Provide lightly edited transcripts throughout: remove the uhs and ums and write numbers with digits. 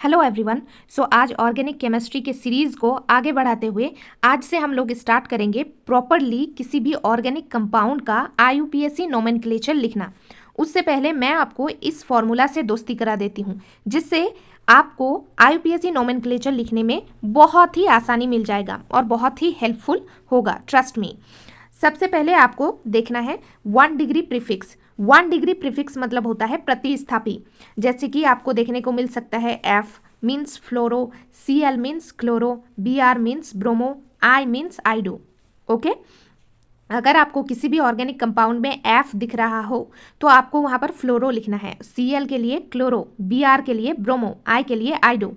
Hello everyone. सो आज organic chemistry के series को आगे बढ़ाते हुए आज से हम लोग स्टार्ट करेंगे प्रॉपरली किसी भी ऑर्गेनिक कंपाउंड का IUPAC नोमेनक्लेचर लिखना। उससे पहले मैं आपको इस फॉर्मूला से दोस्ती करा देती हूँ, जिससे आपको IUPAC नोमेनक्लेचर लिखने में बहुत ही आसानी मिल जाएगा और बहुत ही हेल्पफुल होगा, ट्रस्ट मी। सबसे पहले आपको देखना है 1 डिग्री प्रीफिक्स। 1 डिग्री प्रीफिक्स मतलब होता है प्रतिस्थापी। जैसे कि आपको देखने को मिल सकता है F means fluoro, Cl means chloro, Br means bromo, I means आइडो। Okay, अगर आपको किसी भी ऑर्गेनिक कंपाउंड में F दिख रहा हो तो आपको वहाँ पर फ्लोरो लिखना है, Cl के लिए क्लोरो, Br के लिए ब्रोमो, I के लिए आइडो।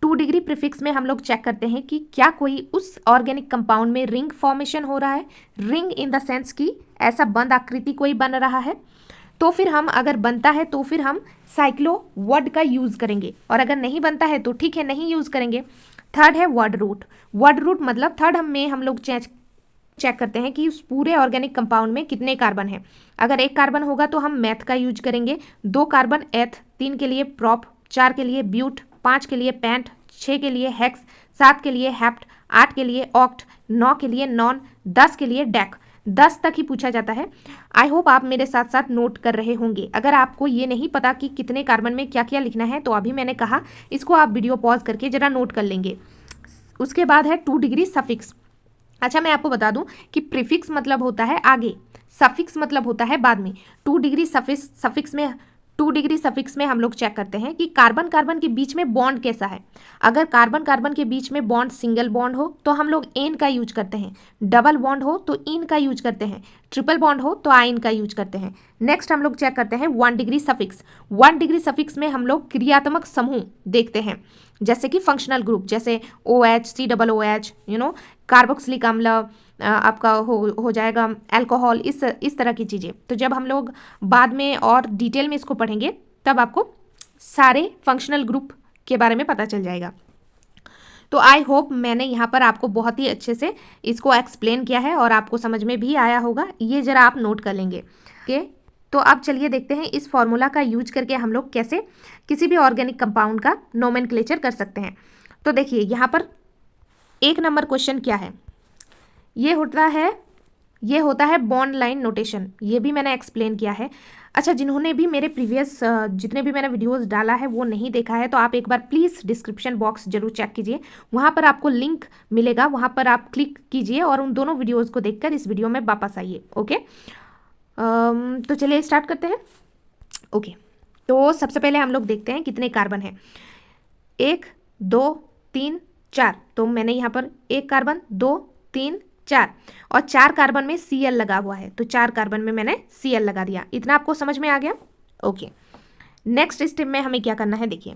2 डिग्री प्रीफिक्स में हम लोग चेक करते हैं कि क्या कोई उस ऑर्गेनिक कंपाउंड में रिंग फॉर्मेशन हो रहा है। रिंग इन द सेंस कि ऐसा बंद आकृति कोई बन रहा है, तो फिर हम अगर बनता है तो फिर हम साइक्लो वर्ड का यूज़ करेंगे, और अगर नहीं बनता है तो ठीक है, नहीं यूज़ करेंगे। थर्ड है वर्ड रूट। वर्ड रूट मतलब थर्ड हम लोग चेक करते हैं कि उस पूरे ऑर्गेनिक कंपाउंड में कितने कार्बन हैं। अगर 1 कार्बन होगा तो हम मैथ का यूज करेंगे, 2 कार्बन एथ, 3 के लिए प्रॉप, 4 के लिए ब्यूट, 5 के लिए पैंट, 6 के लिए हेक्स, 7 के लिए हेप्ट, 8 के लिए ऑक्ट, 9 के लिए नॉन, 10 के लिए डेक। 10 तक ही पूछा जाता है। आई होप आप मेरे साथ साथ नोट कर रहे होंगे। अगर आपको ये नहीं पता कि कितने कार्बन में क्या क्या लिखना है तो अभी मैंने कहा इसको आप वीडियो पॉज करके जरा नोट कर लेंगे। उसके बाद है 2 डिग्री सफिक्स। अच्छा, मैं आपको बता दूं कि प्रीफिक्स मतलब होता है आगे, सफिक्स मतलब होता है बाद में। 2 डिग्री सफिक्स में हम लोग चेक करते हैं कि कार्बन कार्बन के बीच में बॉन्ड कैसा है। अगर कार्बन कार्बन के बीच में बॉन्ड सिंगल बॉन्ड हो तो हम लोग एन का यूज करते हैं, डबल बॉन्ड हो तो इन का यूज करते हैं, ट्रिपल बॉन्ड हो तो आइन का यूज करते हैं। नेक्स्ट हम लोग चेक करते हैं 1 डिग्री सफिक्स। 1 डिग्री सफिक्स में हम लोग क्रियात्मक समूह देखते हैं, जैसे कि फंक्शनल ग्रुप, जैसे OH, COOH, कार्बोक्सिलिक अम्ल, आपका हो जाएगा अल्कोहल, इस तरह की चीज़ें। तो जब हम लोग बाद में और डिटेल में इसको पढ़ेंगे तब आपको सारे फंक्शनल ग्रुप के बारे में पता चल जाएगा। तो आई होप मैंने यहाँ पर आपको बहुत ही अच्छे से इसको एक्सप्लेन किया है और आपको समझ में भी आया होगा। ये ज़रा आप नोट कर लेंगे। ओके, तो अब चलिए देखते हैं इस फॉर्मूला का यूज करके हम लोग कैसे किसी भी ऑर्गेनिक कंपाउंड का नोमेनक्लेचर कर सकते हैं। तो देखिए यहाँ पर 1 नंबर क्वेश्चन क्या है, ये होता है बॉन्ड लाइन नोटेशन। ये भी मैंने एक्सप्लेन किया है। अच्छा, जिन्होंने भी मेरे प्रीवियस जितने भी मैंने वीडियोस डाला है वो नहीं देखा है तो आप एक बार प्लीज़ डिस्क्रिप्शन बॉक्स जरूर चेक कीजिए, वहाँ पर आपको लिंक मिलेगा, वहाँ पर आप क्लिक कीजिए और उन दोनों वीडियोज़ को देखकर इस वीडियो में वापस आइए। ओके, तो चलिए स्टार्ट करते हैं। ओके, तो सबसे पहले हम लोग देखते हैं कितने कार्बन हैं। 1 2 3 4। तो मैंने यहाँ पर 1 कार्बन, 2 3 4 और 4 कार्बन में Cl लगा हुआ है, तो 4 कार्बन में मैंने Cl लगा दिया। इतना आपको समझ में आ गया? ओके, नेक्स्ट स्टेप में हमें क्या करना है, देखिए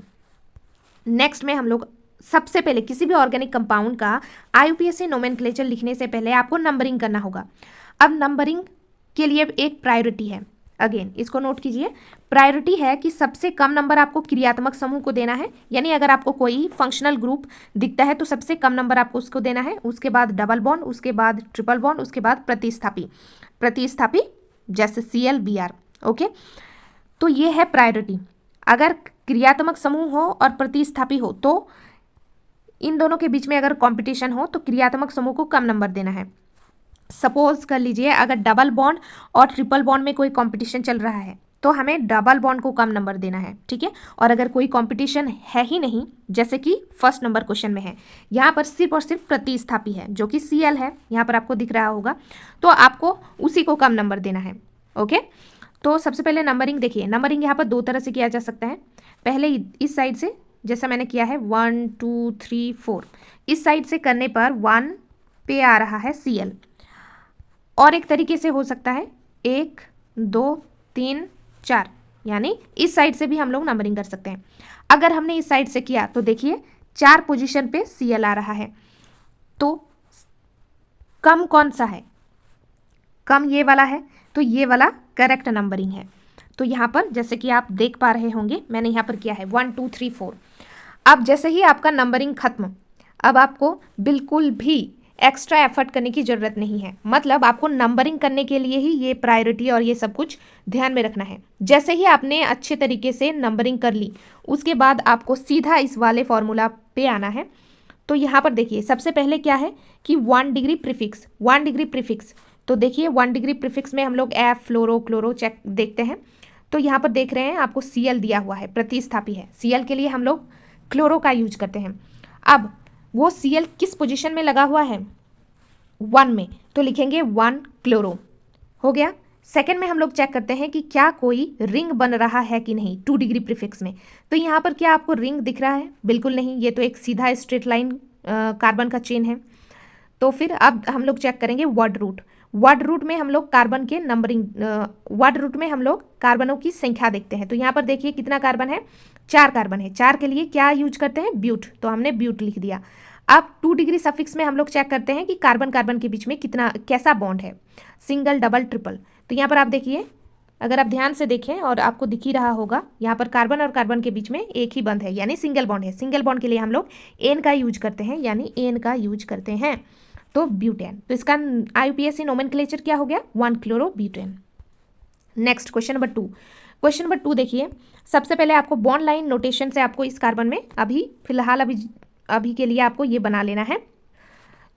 नेक्स्ट में हम लोग सबसे पहले किसी भी ऑर्गेनिक कंपाउंड का IUPAC नोमेनक्लेचर लिखने से पहले आपको नंबरिंग करना होगा। अब नंबरिंग के लिए एक प्रायोरिटी है, अगेन इसको नोट कीजिए। प्रायोरिटी है कि सबसे कम नंबर आपको क्रियात्मक समूह को देना है, यानी अगर आपको कोई फंक्शनल ग्रुप दिखता है तो सबसे कम नंबर आपको उसको देना है। उसके बाद डबल बॉन्ड, उसके बाद ट्रिपल बॉन्ड, उसके बाद प्रतिस्थापी जैसे Cl Br। ओके, तो ये है प्रायोरिटी। अगर क्रियात्मक समूह हो और प्रतिस्थापी हो तो इन दोनों के बीच में अगर कॉम्पिटिशन हो तो क्रियात्मक समूह को कम नंबर देना है। सपोज कर लीजिए अगर डबल बॉन्ड और ट्रिपल बॉन्ड में कोई कंपटीशन चल रहा है तो हमें डबल बॉन्ड को कम नंबर देना है, ठीक है। और अगर कोई कंपटीशन है ही नहीं, जैसे कि फर्स्ट नंबर क्वेश्चन में है, यहाँ पर सिर्फ और सिर्फ प्रतिस्थापी है जो कि Cl है, यहाँ पर आपको दिख रहा होगा, तो आपको उसी को कम नंबर देना है। ओके, तो सबसे पहले नंबरिंग देखिए। नंबरिंग यहाँ पर 2 तरह से किया जा सकता है। पहले इस साइड से जैसा मैंने किया है 1 2 3 4, इस साइड से करने पर 1 पे आ रहा है Cl। और एक तरीके से हो सकता है 1 2 3 4, यानी इस साइड से भी हम लोग नंबरिंग कर सकते हैं। अगर हमने इस साइड से किया तो देखिए 4 पोजीशन पे Cl आ रहा है, तो कम कौन सा है? कम ये वाला है, तो ये वाला करेक्ट नंबरिंग है। तो यहाँ पर जैसे कि आप देख पा रहे होंगे मैंने यहाँ पर किया है 1 2 3 4। अब जैसे ही आपका नंबरिंग खत्म, अब आपको बिल्कुल भी एक्स्ट्रा एफर्ट करने की ज़रूरत नहीं है। मतलब आपको नंबरिंग करने के लिए ही ये प्रायोरिटी और ये सब कुछ ध्यान में रखना है। जैसे ही आपने अच्छे तरीके से नंबरिंग कर ली, उसके बाद आपको सीधा इस वाले फॉर्मूला पे आना है। तो यहाँ पर देखिए सबसे पहले क्या है कि 1 डिग्री प्रीफिक्स, 1 डिग्री प्रीफिक्स। तो देखिए 1 डिग्री प्रीफिक्स में हम लोग एफ फ्लोरो क्लोरो चेक देखते हैं। तो यहाँ पर देख रहे हैं आपको Cl दिया हुआ है, प्रतिस्थापी है। Cl के लिए हम लोग क्लोरो का यूज करते हैं। अब वो Cl किस पोजीशन में लगा हुआ है, 1 में, तो लिखेंगे 1 क्लोरो। हो गया। सेकंड में हम लोग चेक करते हैं कि क्या कोई रिंग बन रहा है कि नहीं 2 डिग्री प्रीफिक्स में। तो यहाँ पर क्या आपको रिंग दिख रहा है? बिल्कुल नहीं, ये तो एक सीधा स्ट्रेट लाइन कार्बन का चेन है। तो फिर अब हम लोग चेक करेंगे वर्ड रूट। वर्ड रूट में हम लोग कार्बन के नंबरिंग, वर्ड रूट में हम लोग कार्बनों की संख्या देखते हैं। तो यहाँ पर देखिए कितना कार्बन है, 4 कार्बन है। 4 के लिए क्या यूज करते हैं, ब्यूट, तो हमने ब्यूट लिख दिया। अब 2 डिग्री सफिक्स में हम लोग चेक करते हैं कि कार्बन कार्बन के बीच में कितना कैसा बॉन्ड है, सिंगल डबल ट्रिपल। तो यहाँ पर आप देखिए, अगर आप ध्यान से देखें और आपको दिख ही रहा होगा, यहाँ पर कार्बन और कार्बन के बीच में एक ही बंध है, यानी सिंगल बॉन्ड है। सिंगल बॉन्ड के लिए हम लोग एन का यूज करते हैं, यानी एन का यूज करते हैं, तो ब्यूटेन। तो इसका IUPAC नोमेनक्लेचर क्या हो गया, 1 chloro butane. Next question number 2। Question number 2 देखिए, सबसे पहले आपको बॉन्ड लाइन नोटेशन से आपको इस कार्बन में अभी फिलहाल अभी के लिए आपको ये बना लेना है।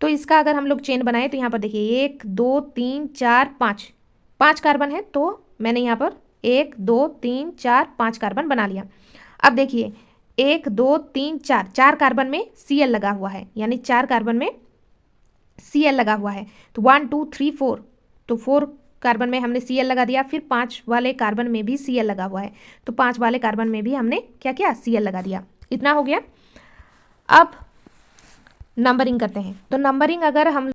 तो इसका अगर हम लोग चेन बनाए तो यहाँ पर देखिए 1 2 3 4 5, 5 कार्बन है। तो मैंने यहाँ पर 1 2 3 4 5 कार्बन बना लिया। अब देखिए 1 2 3 4, 4 कार्बन में Cl लगा हुआ है, यानी 4 कार्बन में Cl लगा हुआ है। तो 1 2 3 4, तो 4 कार्बन में हमने Cl लगा दिया। फिर 5 वाले कार्बन में भी Cl लगा हुआ है, तो 5 वाले कार्बन में भी हमने क्या किया, Cl लगा दिया। इतना हो गया। अब नंबरिंग करते हैं। तो नंबरिंग अगर हम